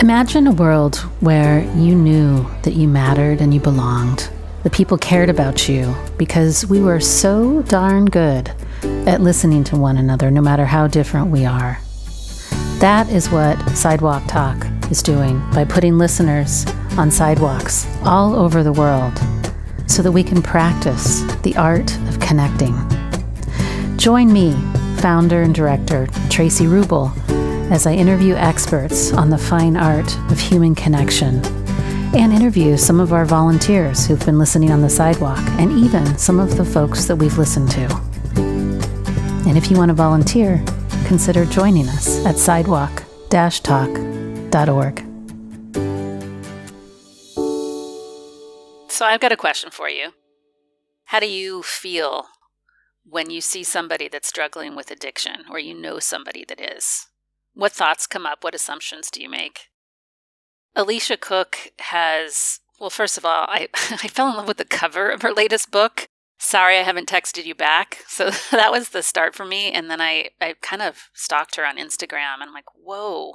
Imagine a world where you knew that you mattered and you belonged. The people cared about you because we were so darn good at listening to one another, no matter how different we are. That is what Sidewalk Talk is doing by putting listeners on sidewalks all over the world so that we can practice the art of connecting. Join me, founder and director Traci as I interview experts on the fine art of human connection and interview some of our volunteers who've been listening on the sidewalk and even some of the folks that we've listened to. And if you want to volunteer, consider joining us at sidewalk-talk.org. So I've got a question for you. How do you feel when you see somebody that's struggling with addiction or you know somebody that is? What thoughts come up? What assumptions do you make? Alicia Cook has, well, first of all, I fell in love with the cover of her latest book. Sorry, I haven't texted you back. So that was the start for me. And then I kind of stalked her on Instagram and I'm like, whoa,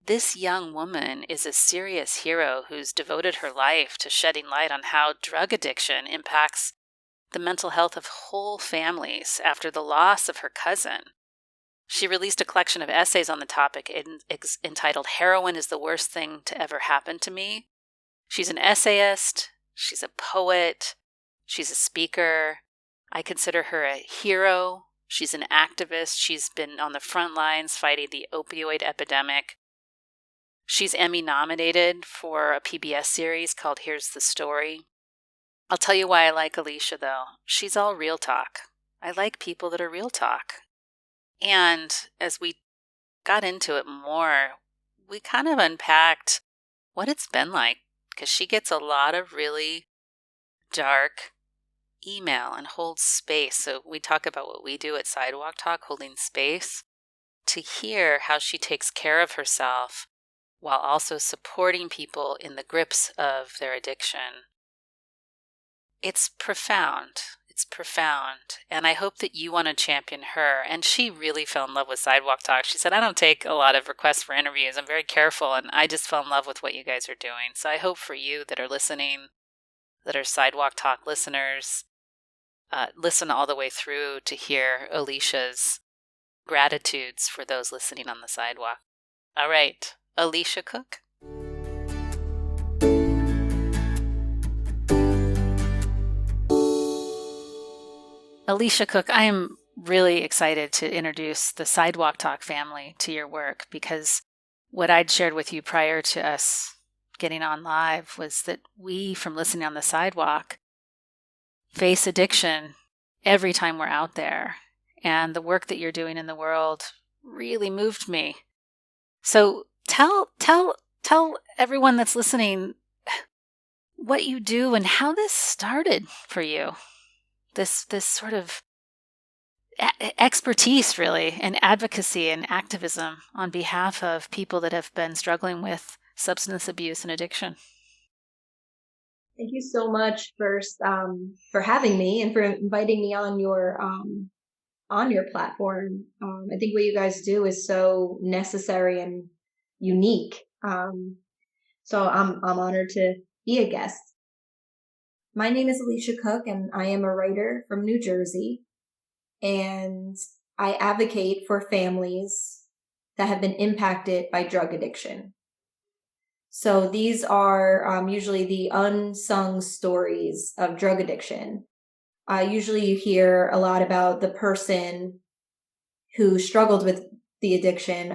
this young woman is a serious hero who's devoted her life to shedding light on how drug addiction impacts the mental health of whole families after the loss of her cousin. She released a collection of essays on the topic entitled Heroin is the Worst Thing to Ever Happen to Me. She's an essayist, she's a poet, she's a speaker. I consider her a hero. She's an activist. She's been on the front lines fighting the opioid epidemic. She's Emmy nominated for a PBS series called Here's the Story. I'll tell you why I like Alicia, though. She's all real talk. I like people that are real talk. And as we got into it more, we kind of unpacked what it's been like, because she gets a lot of really dark email and holds space. So we talk about what we do at Sidewalk Talk, holding space, to hear how she takes care of herself while also supporting people in the grips of their addiction. It's profound. It's profound. And I hope that you want to champion her. And she really fell in love with Sidewalk Talk. She said, I don't take a lot of requests for interviews. I'm very careful. And I just fell in love with what you guys are doing. So I hope for you that are listening, that are Sidewalk Talk listeners, listen all the way through to hear Alicia's gratitudes for those listening on the sidewalk. All right, Alicia Cook. Alicia Cook, I am really excited to introduce the Sidewalk Talk family to your work, because what I'd shared with you prior to us getting on live was that we, from listening on the sidewalk, face addiction every time we're out there. And the work that you're doing in the world really moved me. So tell everyone that's listening what you do and how this started for you. This sort of expertise, really, and advocacy and activism on behalf of people that have been struggling with substance abuse and addiction. Thank you so much first for having me and for inviting me on your platform. I think what you guys do is so necessary and unique. So I'm honored to be a guest. My name is Alicia Cook, and I am a writer from New Jersey, and I advocate for families that have been impacted by drug addiction. So these are usually the unsung stories of drug addiction. Usually you hear a lot about the person who struggled with the addiction,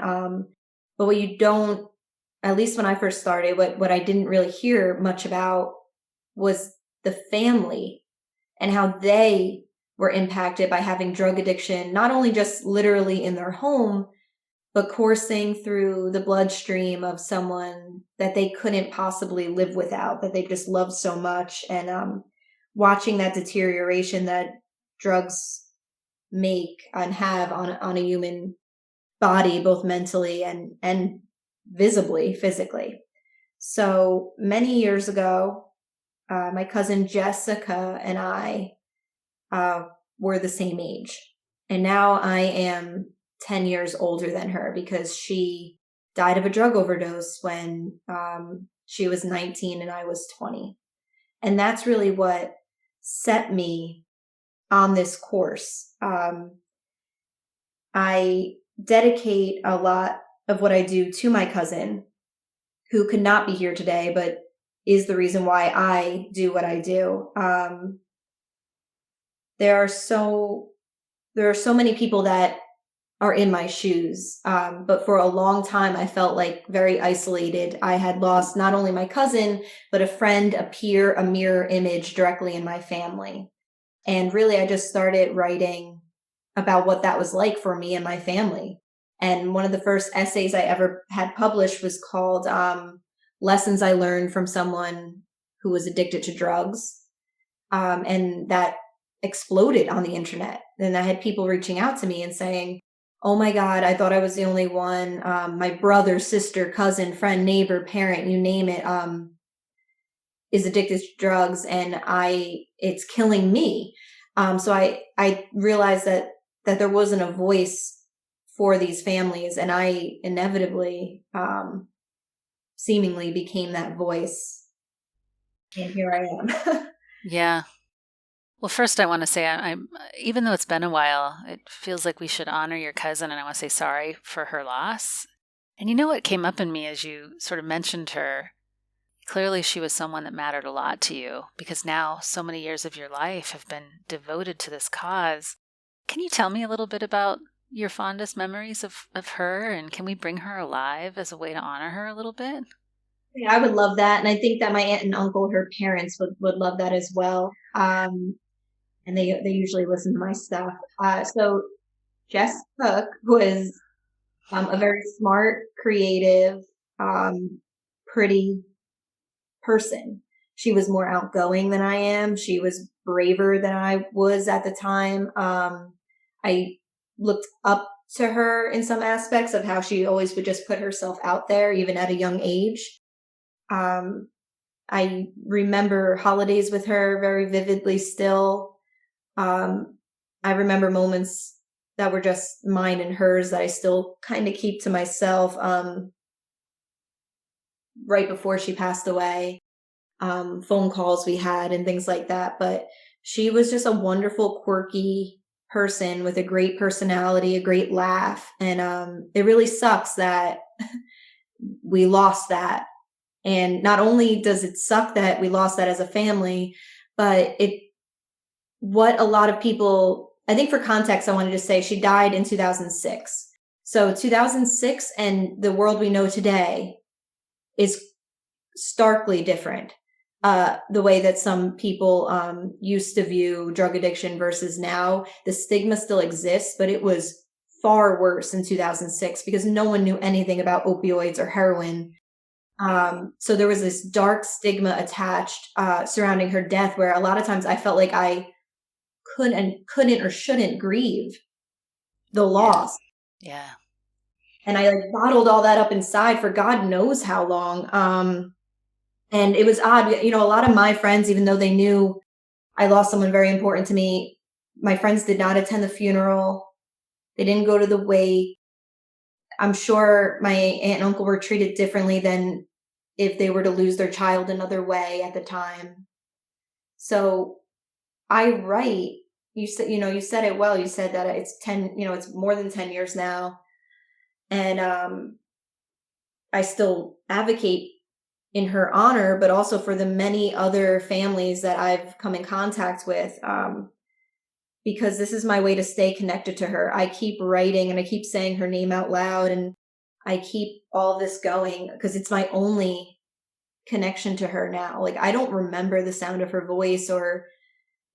but what you don't, at least when I first started, what I didn't really hear much about was the family and how they were impacted by having drug addiction, not only just literally in their home, but coursing through the bloodstream of someone that they couldn't possibly live without, that they just loved so much. And watching that deterioration that drugs make and have on a human body, both mentally and visibly, physically. So many years ago, my cousin Jessica and I were the same age. And now I am 10 years older than her because she died of a drug overdose when she was 19 and I was 20. And that's really what set me on this course. I dedicate a lot of what I do to my cousin, who could not be here today, but is the reason why I do what I do. There are so many people that are in my shoes. But for a long time, I felt like very isolated. I had lost not only my cousin, but a friend, a peer, a mirror image directly in my family. And really, I just started writing about what that was like for me and my family. And one of the first essays I ever had published was called Lessons I Learned from Someone Who Was Addicted to Drugs. And that exploded on the internet. And I had people reaching out to me and saying, oh my God, I thought I was the only one. My brother, sister, cousin, friend, neighbor, parent, you name it, is addicted to drugs, and it's killing me. So I realized that there wasn't a voice for these families, and I inevitably, seemingly became that voice. And here I am. Yeah. Well, first I want to say I'm even though it's been a while, it feels like we should honor your cousin, and I want to say sorry for her loss. And you know what came up in me as you sort of mentioned her? Clearly she was someone that mattered a lot to you, because now so many years of your life have been devoted to this cause. Can you tell me a little bit about your fondest memories of her, and can we bring her alive as a way to honor her a little bit? Yeah, I would love that. And I think that my aunt and uncle, her parents, would love that as well. And they usually listen to my stuff. So Jess Cook was a very smart, creative, pretty person. She was more outgoing than I am. She was braver than I was at the time. I looked up to her in some aspects of how she always would just put herself out there, even at a young age. I remember holidays with her very vividly still. I remember moments that were just mine and hers that I still kind of keep to myself, right before she passed away, phone calls we had and things like that. But she was just a wonderful, quirky person with a great personality, a great laugh. And it really sucks that we lost that. And not only does it suck that we lost that as a family, but what a lot of people, I think for context, I wanted to say she died in 2006. So 2006 and the world we know today is starkly different. The way that some people used to view drug addiction versus now, the stigma still exists, but it was far worse in 2006 because no one knew anything about opioids or heroin. So there was this dark stigma attached surrounding her death, where a lot of times I felt like I couldn't or shouldn't grieve the loss. Yeah. And I like bottled all that up inside for God knows how long. And it was odd. You know, a lot of my friends, even though they knew I lost someone very important to me, my friends did not attend the funeral. They didn't go to the wake. I'm sure my aunt and uncle were treated differently than if they were to lose their child another way at the time. So I write, you said it well. You said that it's 10, it's more than 10 years now. And I still advocate in her honor, but also for the many other families that I've come in contact with, because this is my way to stay connected to her. I keep writing and I keep saying her name out loud, and I keep all this going because it's my only connection to her now. Like, I don't remember the sound of her voice, or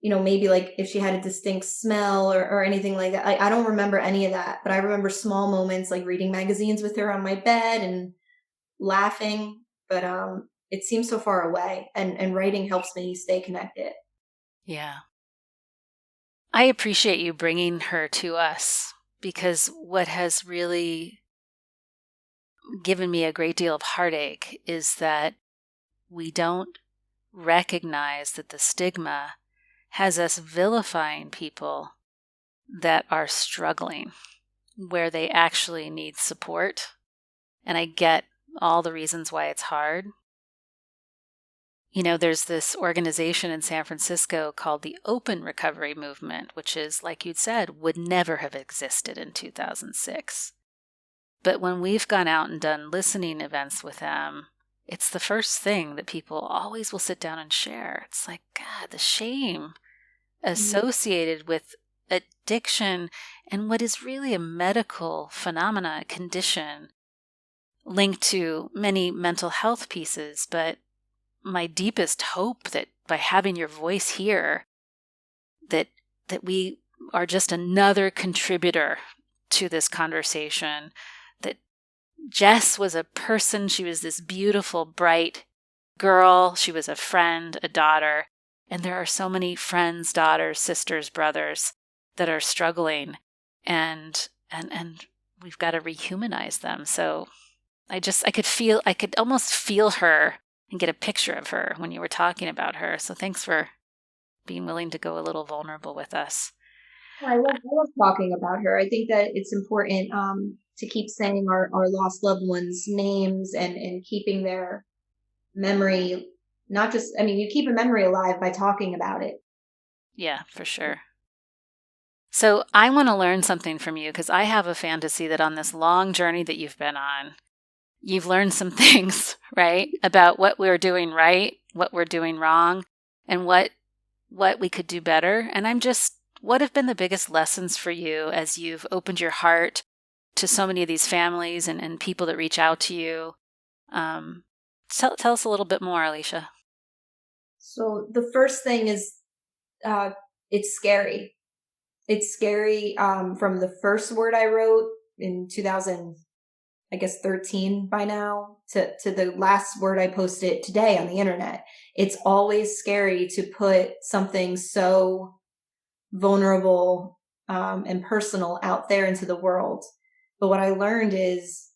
maybe like if she had a distinct smell or anything like that. I don't remember any of that, but I remember small moments like reading magazines with her on my bed and laughing. But it seems so far away, and writing helps me stay connected. Yeah. I appreciate you bringing her to us, because what has really given me a great deal of heartache is that we don't recognize that the stigma has us vilifying people that are struggling, where they actually need support. And I get all the reasons why it's hard. You know, there's this organization in San Francisco called the Open Recovery Movement, which is, like you'd said, would never have existed in 2006. But when we've gone out and done listening events with them, it's the first thing that people always will sit down and share. It's like, God, the shame associated with addiction and what is really a medical phenomena, a condition linked to many mental health pieces. But my deepest hope that by having your voice here, that we are just another contributor to this conversation, that Jess was a person. She was this beautiful, bright girl. She was a friend, a daughter. And there are so many friends, daughters, sisters, brothers that are struggling, and we've got to rehumanize them. So I could almost feel her and get a picture of her when you were talking about her. So thanks for being willing to go a little vulnerable with us. I love talking about her. I think that it's important to keep saying our lost loved ones' names and keeping their memory, not just, I mean, you keep a memory alive by talking about it. Yeah, for sure. So I want to learn something from you, because I have a fantasy that on this long journey that you've been on, you've learned some things, right? About what we're doing right, what we're doing wrong, and what we could do better. And what have been the biggest lessons for you as you've opened your heart to so many of these families and people that reach out to you? Tell us a little bit more, Alicia. So the first thing is, it's scary. It's scary from the first word I wrote in 2013 by now to the last word I posted today on the internet. It's always scary to put something so vulnerable and personal out there into the world. But what I learned is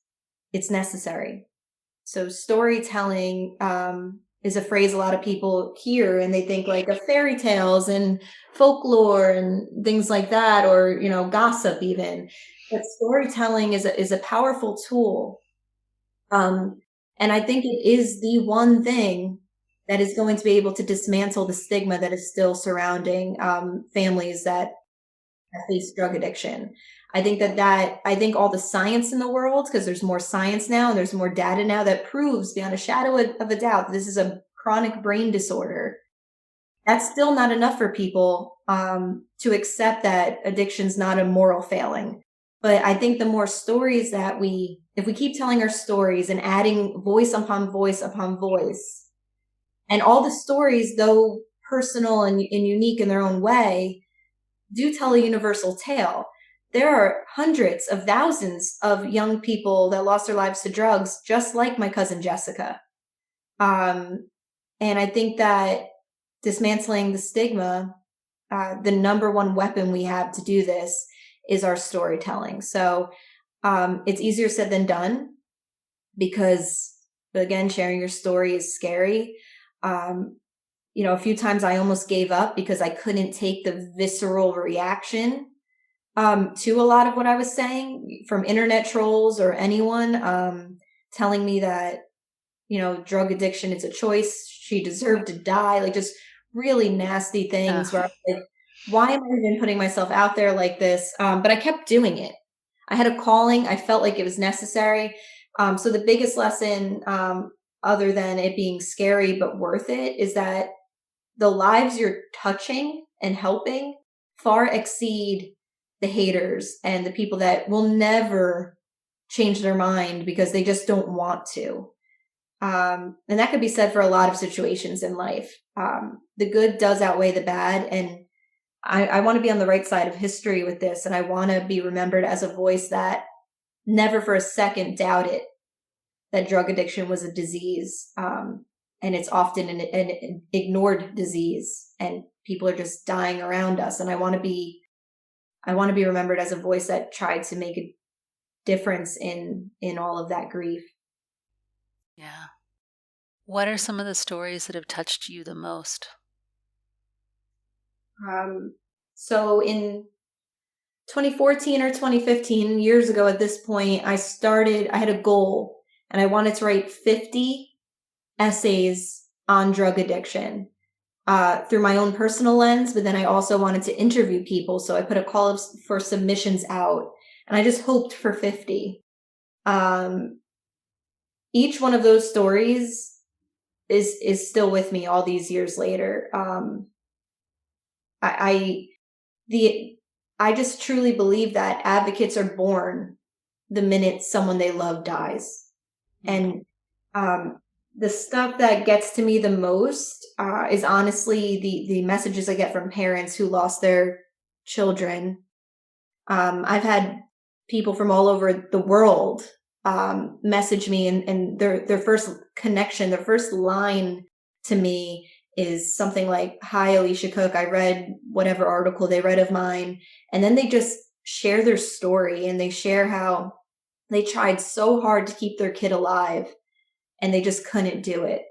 it's necessary. So storytelling is a phrase a lot of people hear and they think like of fairy tales and folklore and things like that, or, you know, gossip even. But storytelling is a powerful tool. And I think it is the one thing that is going to be able to dismantle the stigma that is still surrounding families that face drug addiction. I think all the science in the world, because there's more science now and there's more data now that proves beyond a shadow of a doubt that this is a chronic brain disorder. That's still not enough for people to accept that addiction's not a moral failing. But I think the more stories that if we keep telling our stories and adding voice upon voice upon voice, and all the stories, though personal and unique in their own way, do tell a universal tale. There are hundreds of thousands of young people that lost their lives to drugs, just like my cousin Jessica. And I think that dismantling the stigma, the number one weapon we have to do this is our storytelling. So it's easier said than done, because, again, sharing your story is scary. A few times I almost gave up because I couldn't take the visceral reaction to a lot of what I was saying from internet trolls or anyone telling me that, drug addiction is a choice. She deserved to die. Like, just really nasty things where I was like, why am I even putting myself out there like this? But I kept doing it. I had a calling. I felt like it was necessary. So the biggest lesson, other than it being scary but worth it, is that the lives you're touching and helping far exceed the haters and the people that will never change their mind because they just don't want to. And that could be said for a lot of situations in life. The good does outweigh the bad. And I want to be on the right side of history with this. And I want to be remembered as a voice that never for a second doubted that drug addiction was a disease. And it's often an ignored disease, and people are just dying around us. And I want to be remembered as a voice that tried to make a difference in all of that grief. Yeah. What are some of the stories that have touched you the most? So in 2014 or 2015, years ago at this point, I had a goal and I wanted to write 50 essays on drug addiction through my own personal lens, but then I also wanted to interview people. So I put a call for submissions out and I just hoped for 50. Each one of those stories is still with me all these years later. I just truly believe that advocates are born the minute someone they love dies. And the stuff that gets to me the most is honestly the messages I get from parents who lost their children. I've had people from all over the world message me, and their first connection, their first line to me is something like, "Hi, Alicia Cook, I read whatever article they read of mine." And then they just share their story and they share how they tried so hard to keep their kid alive and they just couldn't do it.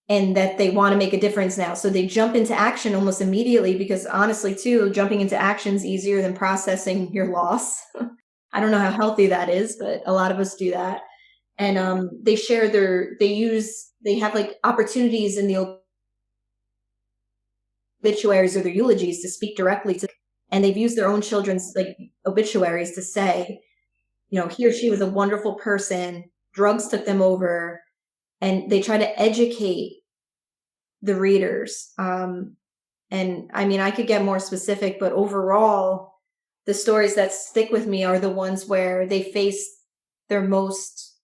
And that they want to make a difference now. So they jump into action almost immediately because honestly, too, jumping into action is easier than processing your loss. I don't know how healthy that is, but a lot of us do that. And they share they have like opportunities in the obituaries or their eulogies to speak directly to, and they've used their own children's like obituaries to say, he or she was a wonderful person, drugs took them over, and they try to educate the readers. And I mean, I could get more specific, but overall, the stories that stick with me are the ones where they face their most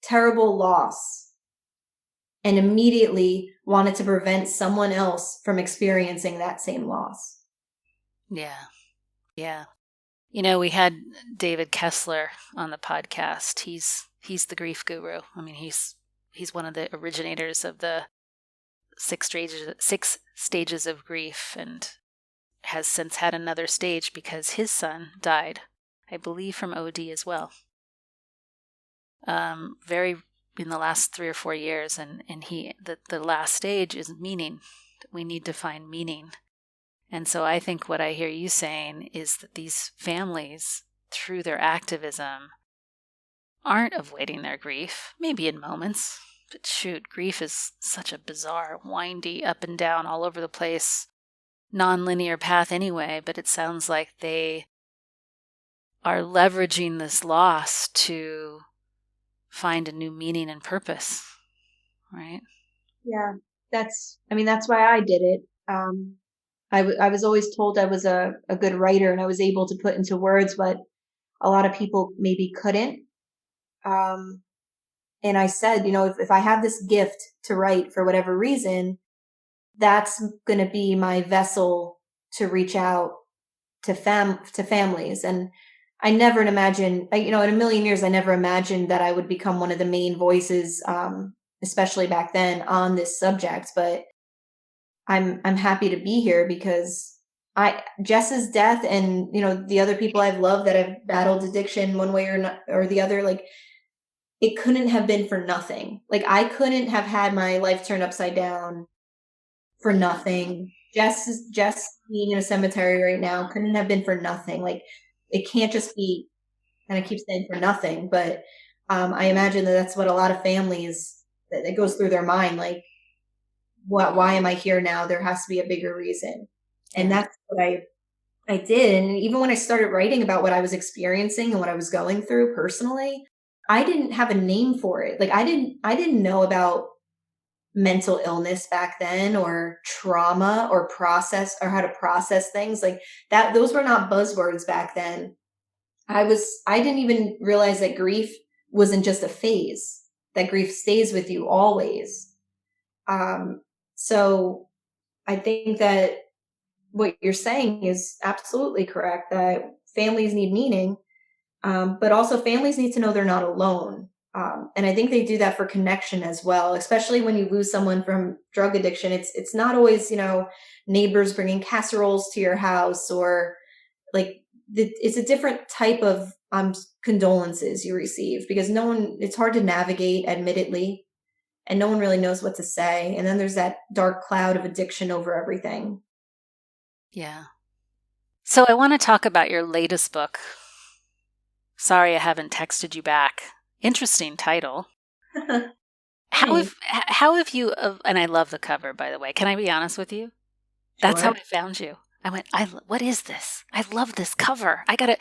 terrible loss and immediately wanted to prevent someone else from experiencing that same loss. Yeah. Yeah. We had David Kessler on the podcast. He's the grief guru. I mean, he's one of the originators of the six stages of grief, and has since had another stage because his son died, I believe, from OD as well. Very in the last 3 or 4 years, and the last stage is meaning. We need to find meaning. And so I think what I hear you saying is that these families, through their activism, aren't avoiding their grief, maybe in moments, but shoot, grief is such a bizarre, windy, up and down, all over the place, non-linear path anyway, but it sounds like they are leveraging this loss to find a new meaning and purpose, right? Yeah, that's why I did it. I was always told I was a good writer and I was able to put into words what a lot of people maybe couldn't. And I said, if I have this gift to write for whatever reason, that's going to be my vessel to reach out to families. And I never imagined, in a million years, I never imagined that I would become one of the main voices, especially back then, on this subject. But I'm happy to be here because Jess's death and, the other people I've loved that have battled addiction one way or the other, like, it couldn't have been for nothing. Like, I couldn't have had my life turned upside down for nothing. Jess being in a cemetery right now couldn't have been for nothing. Like, it can't just be, and I keep saying for nothing, but I imagine that's what a lot of families, that goes through their mind. Like, why am I here now? There has to be a bigger reason. And that's what I did. And even when I started writing about what I was experiencing and what I was going through personally, I didn't have a name for it. Like, I didn't know about mental illness back then, or trauma, or how to process things like that. Those were not buzzwords back then. I didn't even realize that grief wasn't just a phase, that grief stays with you always. So I think that what you're saying is absolutely correct, that families need meaning, but also families need to know they're not alone. And I think they do that for connection as well, especially when you lose someone from drug addiction. It's not always, neighbors bringing casseroles to your house, or like it's a different type of condolences you receive, because it's hard to navigate, admittedly, and no one really knows what to say. And then there's that dark cloud of addiction over everything. Yeah. So I want to talk about your latest book. Sorry, I haven't texted you back. Interesting title. How have you, and I love the cover, by the way. Can I be honest with you? That's how Sure. I found you. I went, what is this? I love this cover. I got a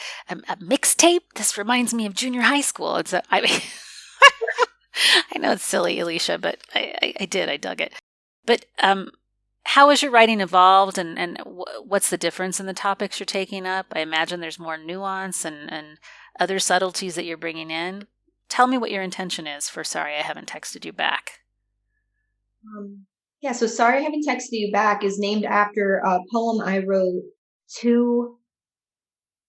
mixtape. This reminds me of junior high school. I mean, I know it's silly, Alicia, but I dug it. But how has your writing evolved, and what's the difference in the topics you're taking up? I imagine there's more nuance and other subtleties that you're bringing in. Tell me what your intention is for Sorry I Haven't Texted You Back. Yeah, so Sorry I Haven't Texted You Back is named after a poem I wrote two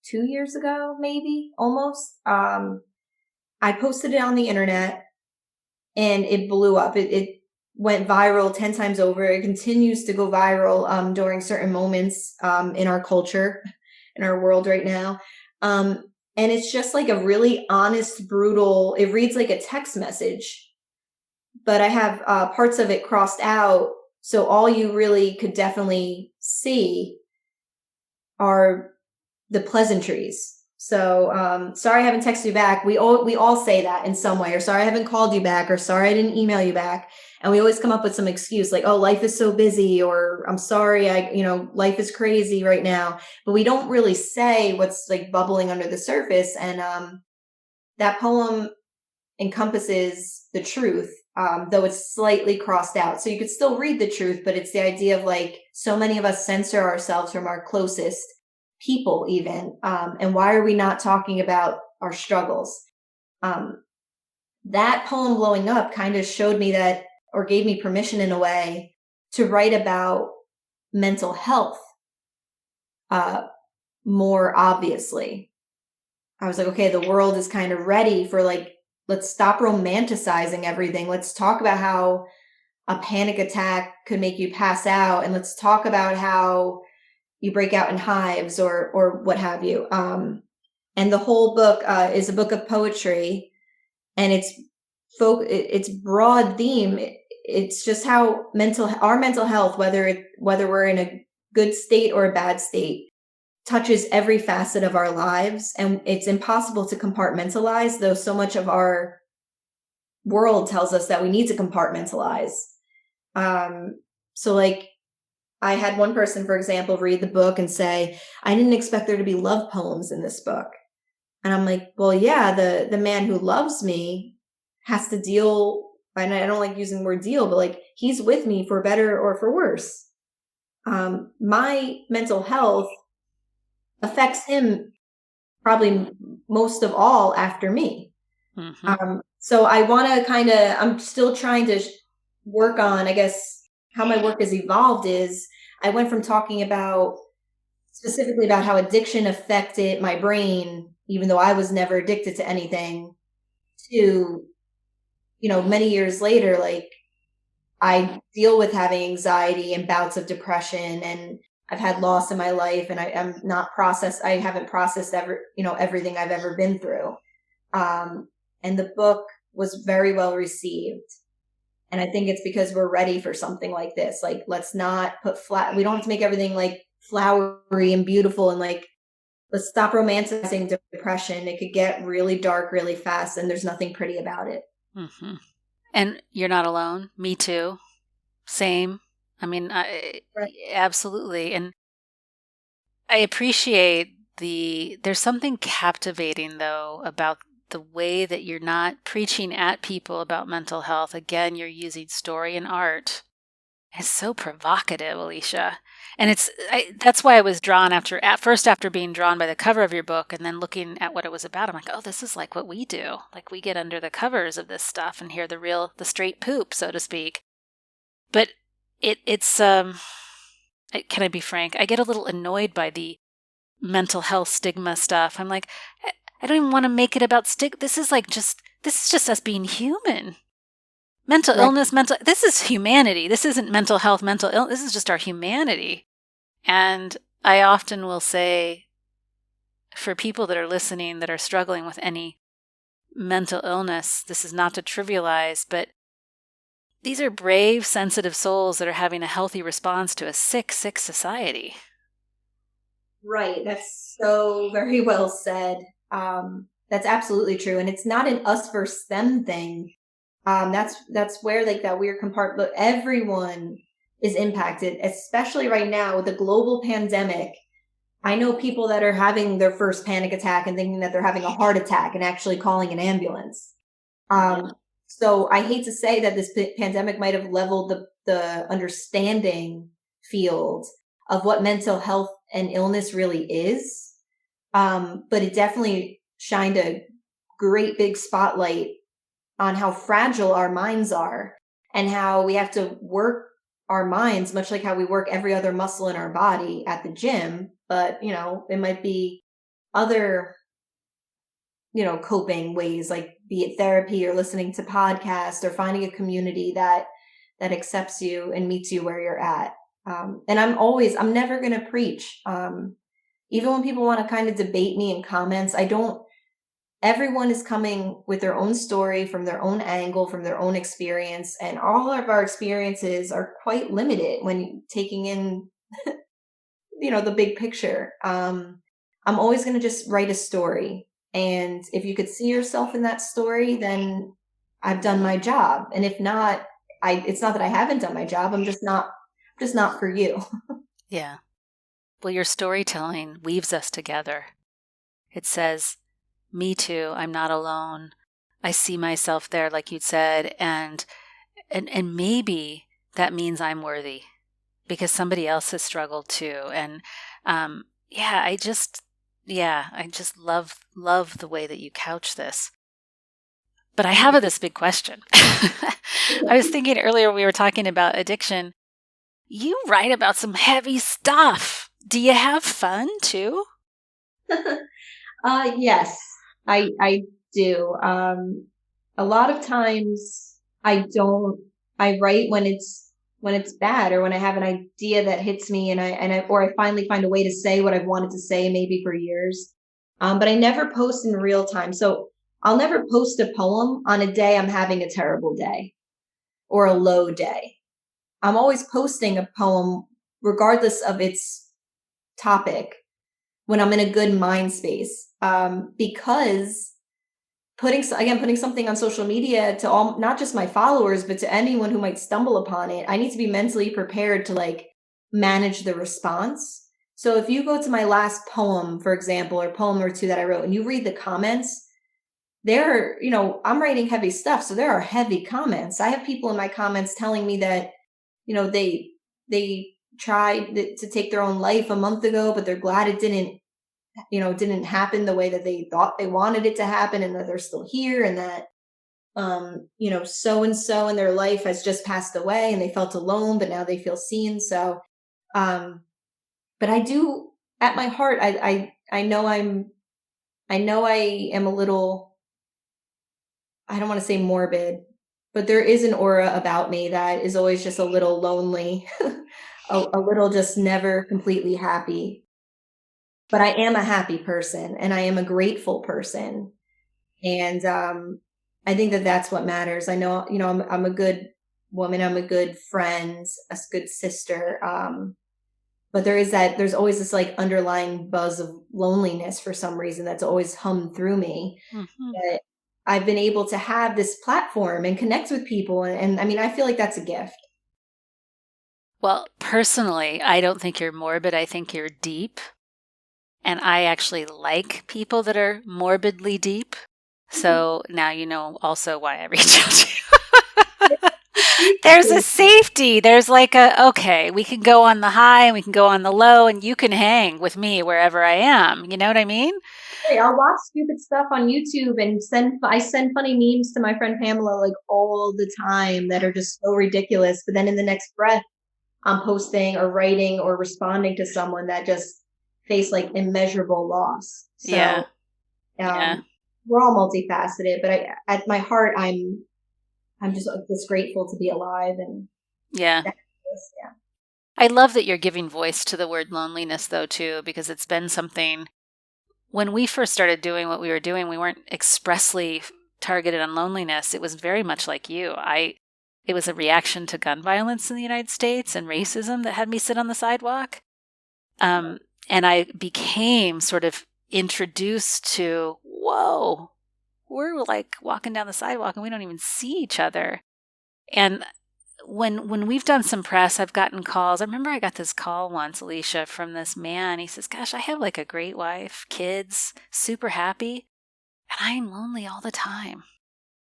years ago, maybe, almost. I posted it on the internet and it blew up. It went viral 10 times over. It continues to go viral during certain moments in our culture, in our world right now. And it's just like a really honest, brutal, it reads like a text message, but I have parts of it crossed out. So all you really could definitely see are the pleasantries. So sorry I haven't texted you back. We all say that in some way, or sorry I haven't called you back, or sorry I didn't email you back. And we always come up with some excuse like, oh, life is so busy, or I'm sorry, life is crazy right now. But we don't really say what's like bubbling under the surface. And that poem encompasses the truth, though it's slightly crossed out. So you could still read the truth, but it's the idea of like, so many of us censor ourselves from our closest people even. And why are we not talking about our struggles? That poem blowing up kind of showed me that, or gave me permission in a way to write about mental health more obviously. I was like, okay, the world is kind of ready for like, let's stop romanticizing everything. Let's talk about how a panic attack could make you pass out. And let's talk about how you break out in hives or what have you. And the whole book is a book of poetry, and it's broad theme. It's just how our mental health, whether we're in a good state or a bad state, touches every facet of our lives. And it's impossible to compartmentalize, though so much of our world tells us that we need to compartmentalize. So like, I had one person, for example, read the book and say, I didn't expect there to be love poems in this book. And I'm like, well, yeah, the man who loves me has to deal, and I don't like using the word deal, but like, he's with me for better or for worse. My mental health affects him probably most of all after me. Mm-hmm. So I want to I'm still trying to work on, I guess, how my work has evolved is I went from talking about specifically about how addiction affected my brain, even though I was never addicted to anything, to, many years later, like I deal with having anxiety and bouts of depression, and I've had loss in my life, and I haven't processed everything I've ever been through. And the book was very well received. And I think it's because we're ready for something like this. Like, let's not we don't have to make everything like flowery and beautiful, and like, let's stop romanticizing depression. It could get really dark really fast, and there's nothing pretty about it. Mm-hmm. And you're not alone. Me too. Same. I mean, Right. absolutely. And I appreciate there's something captivating though about the way that you're not preaching at people about mental health. Again, you're using story and art. It's so provocative, Alicia. And that's why I was drawn after being drawn by the cover of your book and then looking at what it was about. I'm like, oh, this is like what we do. Like, we get under the covers of this stuff and hear the straight poop, so to speak. But can I be frank? I get a little annoyed by the mental health stigma stuff. I'm like, I don't even want to make it about this is just us being human. Mental Right. illness, this is humanity. This isn't mental health, mental illness. This is just our humanity. And I often will say, for people that are listening that are struggling with any mental illness, this is not to trivialize, but these are brave, sensitive souls that are having a healthy response to a sick, sick society. Right. That's so very well said. That's absolutely true. And it's not an us versus them thing. That's where like that weird compartment, everyone is impacted, especially right now with the global pandemic. I know people that are having their first panic attack and thinking that they're having a heart attack and actually calling an ambulance. So I hate to say that this pandemic might have leveled the understanding field of what mental health and illness really is. But it definitely shined a great big spotlight on how fragile our minds are and how we have to work our minds, much like how we work every other muscle in our body at the gym. But, it might be other, coping ways, like be it therapy or listening to podcasts or finding a community that accepts you and meets you where you're at. And I'm never going to preach. Even when people want to kind of debate me in comments, everyone is coming with their own story from their own angle, from their own experience. And all of our experiences are quite limited when taking in, the big picture. I'm always going to just write a story. And if you could see yourself in that story, then I've done my job. And if not, it's not that I haven't done my job. I'm just not for you. Yeah. Well, your storytelling weaves us together. It says, me too, I'm not alone. I see myself there, like you'd said, and maybe that means I'm worthy because somebody else has struggled too. And I just love the way that you couch this. But I have this big question. I was thinking earlier we were talking about addiction. You write about some heavy stuff. Do you have fun too? Yes, I do. A lot of times I don't. I write when it's bad or when I have an idea that hits me and I finally find a way to say what I've wanted to say maybe for years. But I never post in real time. So I'll never post a poem on a day I'm having a terrible day or a low day. I'm always posting a poem regardless of its topic when I'm in a good mind space. Because putting something on social media to all, not just my followers, but to anyone who might stumble upon it, I need to be mentally prepared to like manage the response. So if you go to my last poem, for example, or poem or two that I wrote, and you read the comments, I'm writing heavy stuff. So there are heavy comments. I have people in my comments telling me that, they tried to take their own life a month ago, but they're glad it didn't happen the way that they thought they wanted it to happen, and that they're still here, and that so and so in their life has just passed away and they felt alone, but now they feel seen. So but I do, at my heart, I know I am a little, I don't want to say morbid, but there is an aura about me that is always just a little lonely, a little just never completely happy. But I am a happy person and I am a grateful person. And I think that that's what matters. I know, I'm a good woman. I'm a good friend, a good sister. But there's always this like underlying buzz of loneliness for some reason that's always hummed through me. Mm-hmm. But I've been able to have this platform and connect with people. And I mean, I feel like that's a gift. Well, personally, I don't think you're morbid. I think you're deep. And I actually like people that are morbidly deep. So now you know also why I reach out to you. There's a safety. There's like okay, we can go on the high and we can go on the low and you can hang with me wherever I am. You know what I mean? Hey, I'll watch stupid stuff on YouTube and I send funny memes to my friend Pamela like all the time that are just so ridiculous. But then in the next breath, I'm posting or writing or responding to someone that just faced like immeasurable loss. So Yeah. Yeah. we're all multifaceted, but at my heart, I'm just grateful to be alive. And Yeah. yeah. I love that you're giving voice to the word loneliness though too, because it's been something. When we first started doing what we were doing, we weren't expressly targeted on loneliness. It was very much like you. It was a reaction to gun violence in the United States and racism that had me sit on the sidewalk. And I became sort of introduced to, whoa, we're like walking down the sidewalk and we don't even see each other. And when we've done some press, I've gotten calls. I remember I got this call once, Alicia, from this man. He says, gosh, I have like a great wife, kids, super happy, and I'm lonely all the time.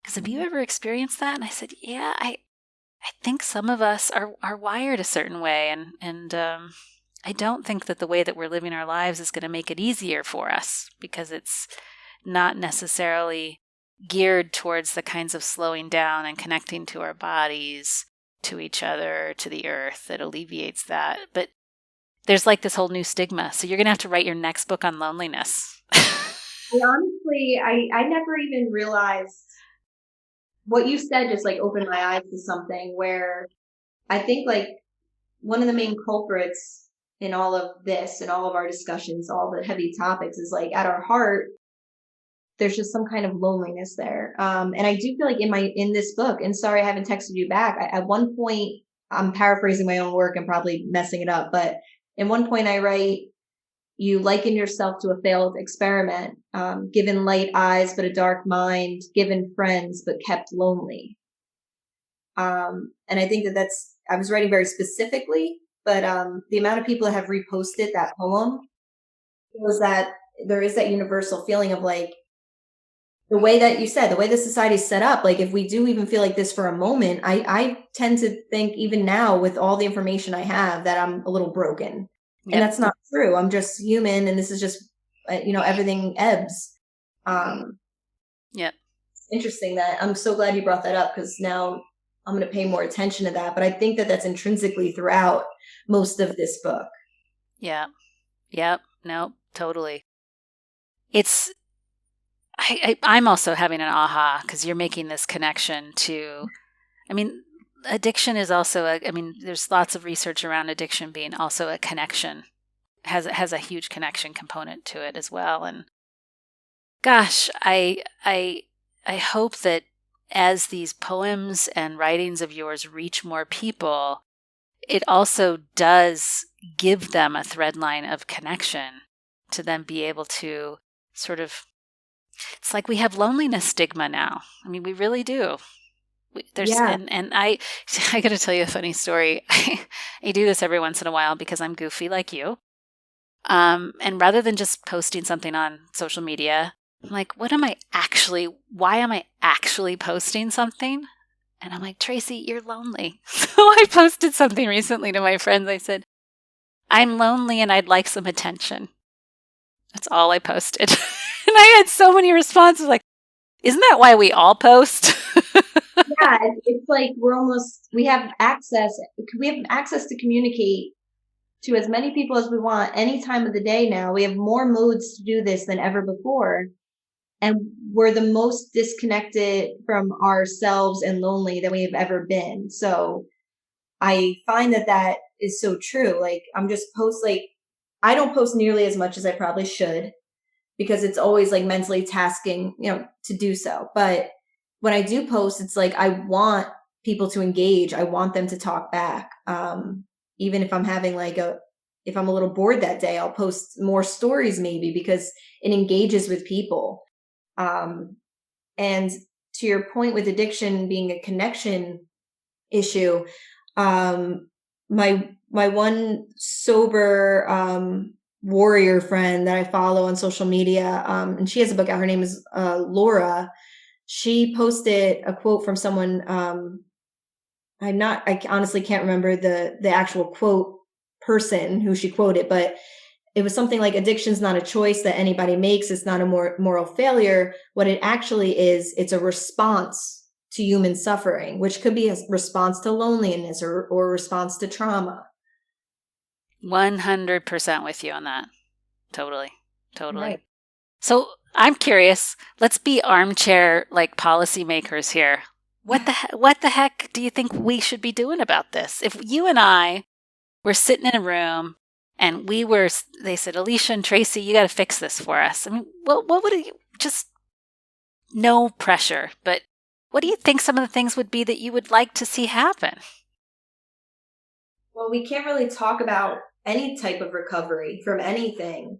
Because have you ever experienced that? And I said, yeah, I think some of us are wired a certain way. And I don't think that the way that we're living our lives is going to make it easier for us, because it's not necessarily geared towards the kinds of slowing down and connecting to our bodies, to each other, to the earth that alleviates that. But there's like this whole new stigma. So you're going to have to write your next book on loneliness. Honestly, I never even realized what you said. Just like opened my eyes to something where I think like one of the main culprits in all of this and all of our discussions, all the heavy topics, is like at our heart, there's just some kind of loneliness there. And I do feel like in this book, and sorry, I haven't texted you back. At one point, I'm paraphrasing my own work and probably messing it up, but in one point I write, you liken yourself to a failed experiment, given light eyes, but a dark mind, given friends, but kept lonely. And I think I was writing very specifically, but the amount of people that have reposted that poem was that there is that universal feeling of like, the way that you said, the way the society is set up, like if we do even feel like this for a moment, I tend to think even now with all the information I have that I'm a little broken. Yep. And that's not true. I'm just human, and this is just, everything ebbs. Yeah. Interesting that I'm so glad you brought that up, because now I'm going to pay more attention to that. But I think that that's intrinsically throughout most of this book. Yeah. Yep. No, totally. I'm also having an aha, because you're making this connection to, addiction is also there's lots of research around addiction being also a connection, has a huge connection component to it as well. And gosh, I hope that as these poems and writings of yours reach more people, it also does give them a thread line of connection to then be able to sort of, it's like we have loneliness stigma now. I mean, we really do. And I got to tell you a funny story. I do this every once in a while because I'm goofy like you. And rather than just posting something on social media, I'm like, why am I actually posting something? And I'm like, Traci, you're lonely. So I posted something recently to my friends. I said, I'm lonely and I'd like some attention. That's all I posted. And I had so many responses like, isn't that why we all post? Yeah, it's like we have access to communicate to as many people as we want any time of the day now. We have more modes to do this than ever before. And we're the most disconnected from ourselves and lonely than we have ever been. So I find that is so true. Like I don't post nearly as much as I probably should, because it's always like mentally tasking, to do so. But when I do post, it's like, I want people to engage. I want them to talk back. Even if I'm having if I'm a little bored that day, I'll post more stories maybe, because it engages with people. And to your point with addiction being a connection issue, my one sober, warrior friend that I follow on social media, and she has a book out. Her name is Laura. She posted a quote from someone. I honestly can't remember the actual quote person who she quoted, but it was something like, addiction's not a choice that anybody makes. It's not a moral failure. What it actually is, it's a response to human suffering, which could be a response to loneliness or a response to trauma. 100% with you on that. Totally. Right. So I'm curious, let's be armchair like policymakers here. What the heck do you think we should be doing about this? If you and I were sitting in a room and they said, Alicia and Traci, you got to fix this for us. I mean, what would it, just no pressure, but what do you think some of the things would be that you would like to see happen? Well, we can't really talk about any type of recovery from anything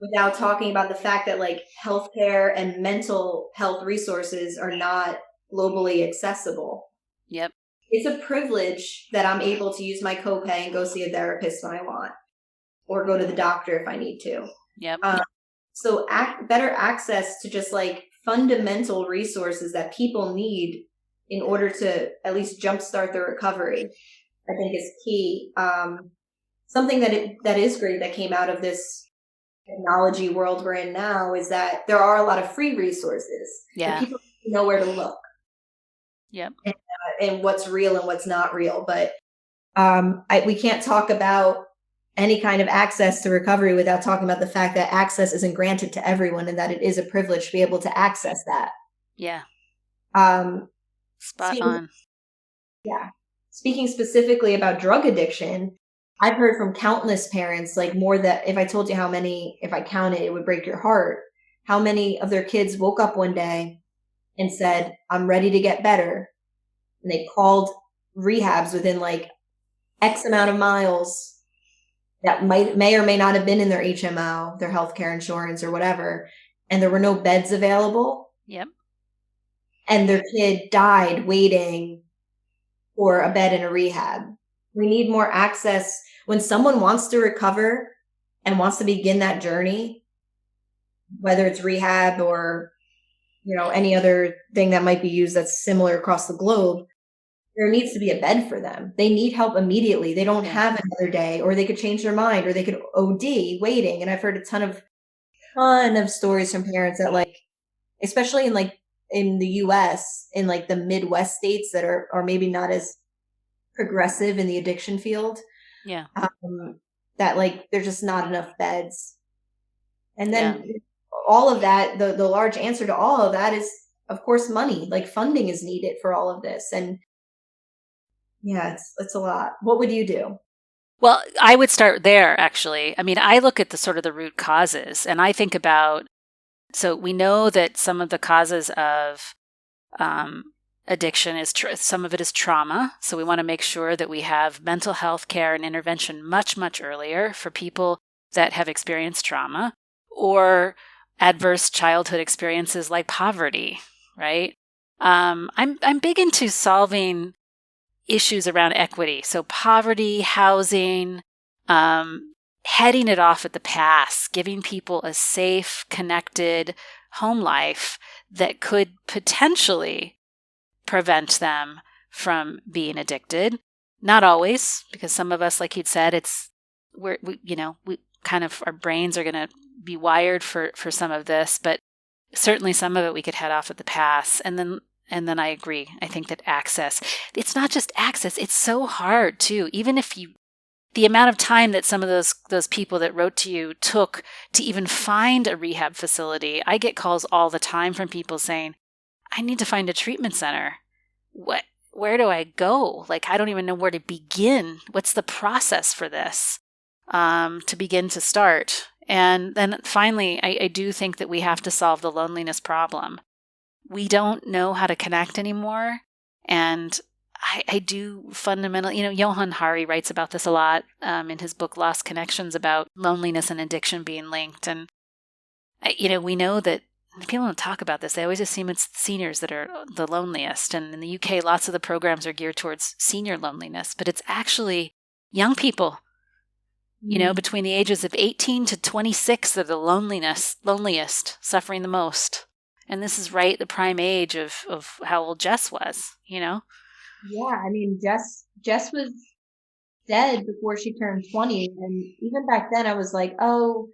without talking about the fact that like healthcare and mental health resources are not globally accessible. Yep. It's a privilege that I'm able to use my copay and go see a therapist when I want, or go to the doctor if I need to. Yep. So better access to just like fundamental resources that people need in order to at least jumpstart their recovery, I think is key. Something that is great that came out of this technology world we're in now is that there are a lot of free resources. Yeah. And people know where to look. Yep. And what's real and what's not real. But we can't talk about any kind of access to recovery without talking about the fact that access isn't granted to everyone and that it is a privilege to be able to access that. Yeah. Spot speaking, on. Yeah. Speaking specifically about drug addiction, I've heard from countless parents, like more that if I told you how many, if I counted, it would break your heart, how many of their kids woke up one day and said, I'm ready to get better. And they called rehabs within like X amount of miles that may or may not have been in their HMO, their healthcare insurance or whatever, and there were no beds available. Yep. And their kid died waiting for a bed in a rehab. We need more access. When someone wants to recover and wants to begin that journey, whether it's rehab or, any other thing that might be used that's similar across the globe, there needs to be a bed for them. They need help immediately. They don't have another day, or they could change their mind, or they could OD waiting. And I've heard a ton of stories from parents that like, especially in the US, in like the Midwest states that are maybe not as progressive in the addiction field. Yeah. That like, there's just not enough beds. And then all of that, the large answer to all of that is, of course, money. Like funding is needed for all of this. And yeah, it's a lot. What would you do? Well, I would start there, actually. I mean, I look at the sort of the root causes and I think about, so we know that some of the causes of addiction is, some of it is trauma. So we want to make sure that we have mental health care and intervention much, much earlier for people that have experienced trauma or adverse childhood experiences like poverty, right? I'm big into solving issues around equity. So poverty, housing, heading it off at the pass, giving people a safe, connected home life that could potentially prevent them from being addicted. Not always, because some of us, like you'd said, we kind of, our brains are going to be wired for some of this, but certainly some of it we could head off at the pass. And then I agree. I think that access, it's not just access, it's so hard too. Even if the amount of time that some of those people that wrote to you took to even find a rehab facility. I get calls all the time from people saying, I need to find a treatment center. Where do I go? Like, I don't even know where to begin. What's the process for this to begin to start? And then finally, I do think that we have to solve the loneliness problem. We don't know how to connect anymore. And I do fundamentally, Johann Hari writes about this a lot in his book, Lost Connections, about loneliness and addiction being linked. And, we know that people don't talk about this. They always assume it's seniors that are the loneliest. And in the UK, lots of the programs are geared towards senior loneliness, but it's actually young people, between the ages of 18 to 26 that are the loneliest, suffering the most. And this is right the prime age of how old Jess was, Yeah, I mean, Jess was dead before she turned 20. And even back then I was like, oh,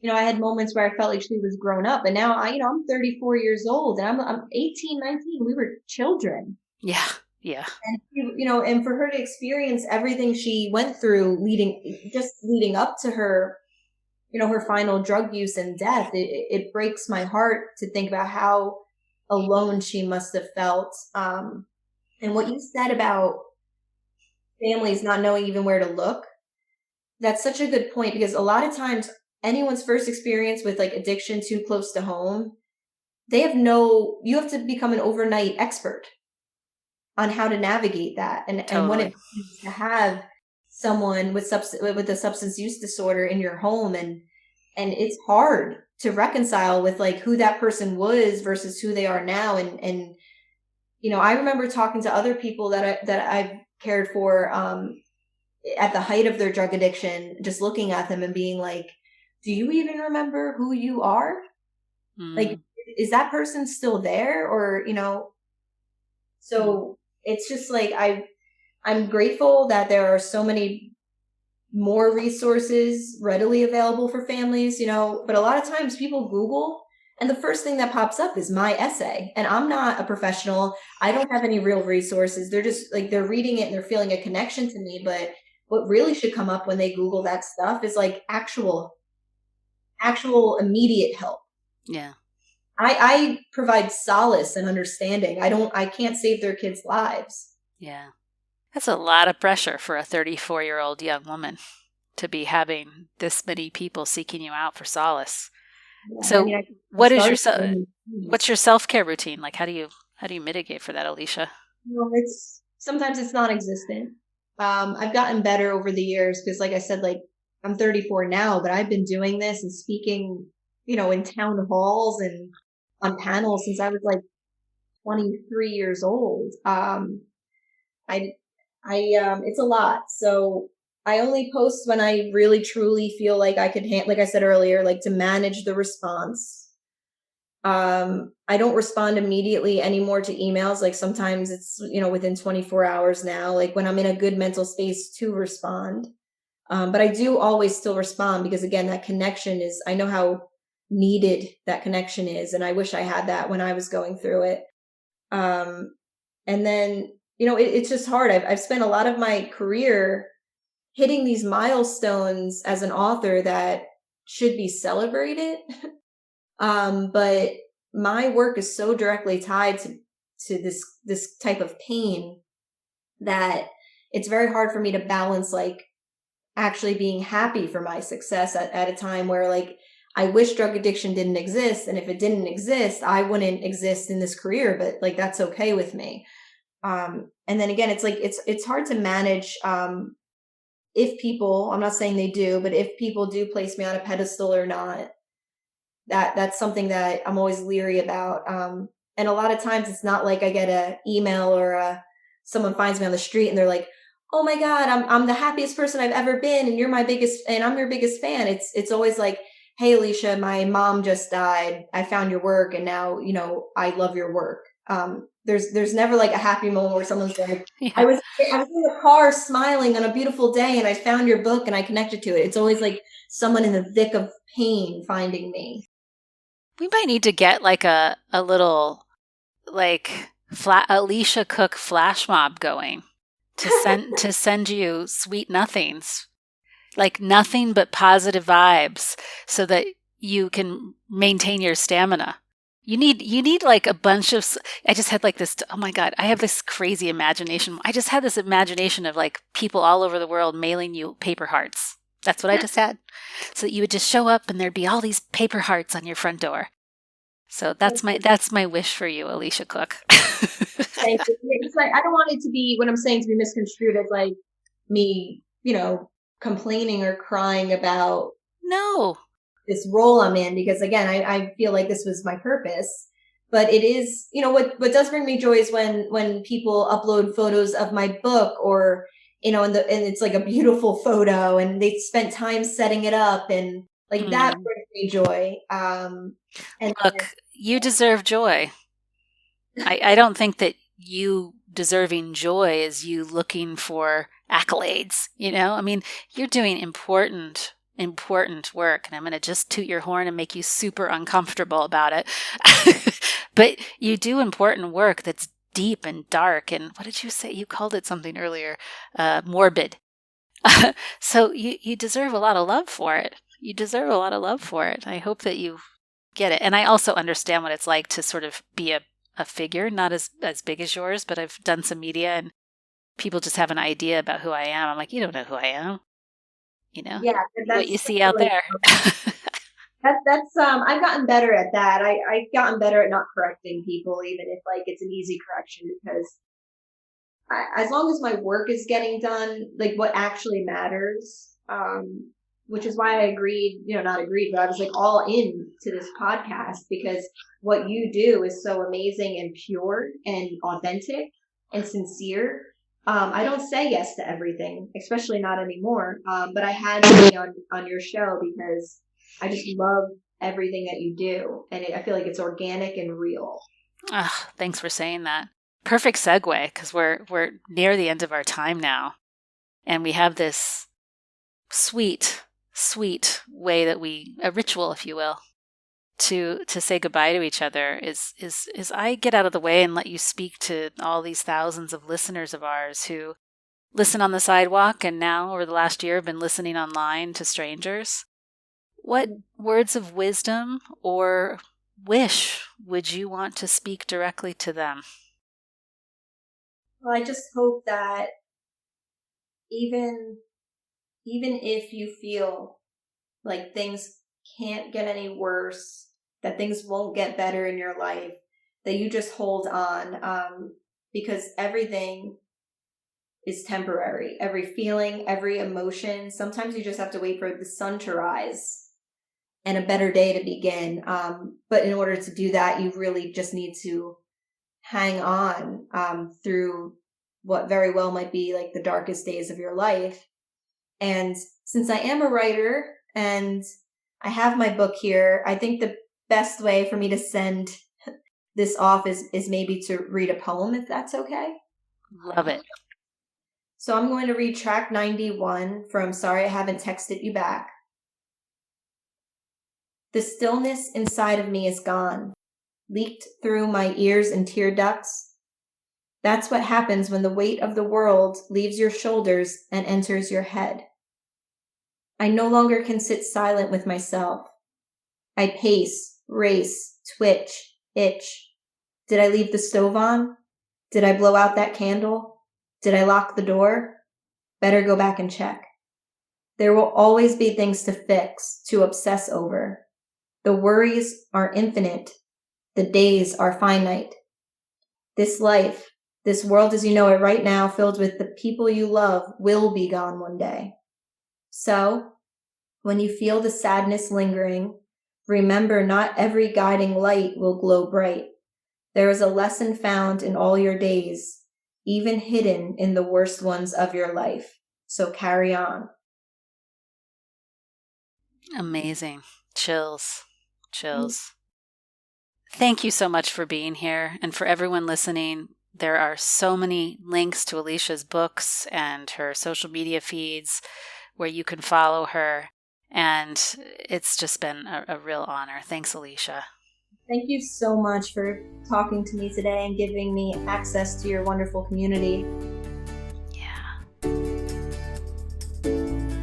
I had moments where I felt like she was grown up. And now I'm 34 years old and I'm 18, 19. We were children. Yeah. Yeah. And, and for her to experience everything she went through leading up to her, her final drug use and death, it breaks my heart to think about how alone she must have felt. And what you said about families not knowing even where to look, that's such a good point, because a lot of times anyone's first experience with like addiction too close to home, you have to become an overnight expert on how to navigate that and what it means to have someone with a substance use disorder in your home, and it's hard to reconcile with like who that person was versus who they are now. And I remember talking to other people that I've cared for at the height of their drug addiction, just looking at them and being like, do you even remember who you are? Like, is that person still there? Or, so it's just like, I'm grateful that there are so many more resources readily available for families, but a lot of times people Google and the first thing that pops up is my essay. And I'm not a professional. I don't have any real resources. They're just like, they're reading it and they're feeling a connection to me. But what really should come up when they Google that stuff is like actual immediate help. Yeah. I provide solace and understanding. I can't save their kids' lives. Yeah. That's a lot of pressure for a 34-year-old young woman to be having this many people seeking you out for solace. Yeah, so what's your self-care routine? Like, how do you mitigate for that, Alicia? Well, sometimes it's non-existent. I've gotten better over the years because, like I said, like I'm 34 now, but I've been doing this and speaking, in town halls and on panels since I was like 23 years old. It's a lot. So I only post when I really truly feel like I could like I said earlier, like to manage the response. I don't respond immediately anymore to emails. Like sometimes it's, within 24 hours now, like when I'm in a good mental space to respond. But I do always still respond because again, that connection I know how needed that connection is. And I wish I had that when I was going through it. And then, it's just hard. I've spent a lot of my career hitting these milestones as an author that should be celebrated. But my work is so directly tied to this type of pain that it's very hard for me to balance like actually being happy for my success at a time where like I wish drug addiction didn't exist. And if it didn't exist, I wouldn't exist in this career, but like, that's okay with me. And then again, it's like, it's hard to manage, if people, I'm not saying they do, but if people do place me on a pedestal or not, that's something that I'm always leery about. And a lot of times it's not like I get a email or someone finds me on the street and they're like, oh my God, I'm the happiest person I've ever been. And I'm your biggest fan. It's always like, hey, Alicia, my mom just died. I found your work and now, I love your work. There's never like a happy moment where someone's like, yeah. I was in the car smiling on a beautiful day and I found your book and I connected to it. It's always like someone in the thick of pain finding me. We might need to get like a little like Alicia Cook flash mob going to send you sweet nothings, like nothing but positive vibes, so that you can maintain your stamina. You need like a bunch of. I just had like this. Oh my God! I have this crazy imagination. I just had this imagination of like people all over the world mailing you paper hearts. That's what I just had. So that you would just show up and there'd be all these paper hearts on your front door. So that's my wish for you, Alicia Cook. Thank you. It's like, I don't want it to be, what I'm saying, to be misconstrued as like me, complaining or crying about this role I'm in, because again, I feel like this was my purpose. But it is, what does bring me joy is when people upload photos of my book or, and it's like a beautiful photo and they spent time setting it up and like that brings me joy. And look, you deserve joy. I don't think that you deserving joy is you looking for accolades. I mean, you're doing important work, and I'm going to just toot your horn and make you super uncomfortable about it. But you do important work that's deep and dark. And what did you say? You called it something earlier, morbid. So you deserve a lot of love for it. You deserve a lot of love for it. I hope that you get it. And I also understand what it's like to sort of be a figure, not as big as yours, but I've done some media and people just have an idea about who I am. I'm like, you don't know who I am. Yeah, what you see out there. That's I've gotten better at that. I've gotten better at not correcting people, even if like it's an easy correction, because as long as my work is getting done, like what actually matters, which is why I agreed, not agreed, but I was like all in to this podcast, because what you do is so amazing and pure and authentic and sincere. I don't say yes to everything, especially not anymore. But I had to be on your show because I just love everything that you do. And I feel like it's organic and real. Thanks for saying that. Perfect segue, because we're near the end of our time now. And we have this sweet way that a ritual, if you will, to say goodbye to each other is I get out of the way and let you speak to all these thousands of listeners of ours who listen on the sidewalk and now over the last year have been listening online to strangers. What words of wisdom or wish would you want to speak directly to them? Well, I just hope that even if you feel like things can't get any worse, that things won't get better in your life, that you just hold on, because everything is temporary. Every feeling, every emotion, sometimes you just have to wait for the sun to rise and a better day to begin. But in order to do that, you really just need to hang on through what very well might be like the darkest days of your life. And since I am a writer and I have my book here, I think the best way for me to send this off is maybe to read a poem, if that's okay. Love it. So I'm going to read track 91 from Sorry I Haven't Texted You Back. The stillness inside of me is gone, leaked through my ears and tear ducts. That's what happens when the weight of the world leaves your shoulders and enters your head. I no longer can sit silent with myself. I pace, race, twitch, itch. Did I leave the stove on? Did I blow out that candle? Did I lock the door? Better go back and check. There will always be things to fix, to obsess over. The worries are infinite. The days are finite. This life, this world as you know it right now, filled with the people you love, will be gone one day. So, when you feel the sadness lingering, remember not every guiding light will glow bright. There is a lesson found in all your days, even hidden in the worst ones of your life. So carry on. Amazing. Chills. Thank you so much for being here. And for everyone listening, there are so many links to Alicia's books and her social media feeds where you can follow her. And it's just been a real honor. Thanks, Alicia. Thank you so much for talking to me today and giving me access to your wonderful community.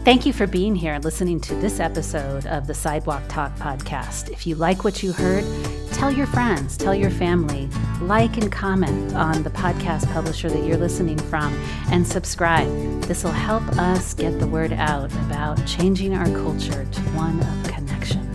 Thank you for being here and listening to this episode of the Sidewalk Talk podcast. If you like what you heard, tell your friends, tell your family, like and comment on the podcast publisher that you're listening from, and subscribe. This will help us get the word out about changing our culture to one of connection.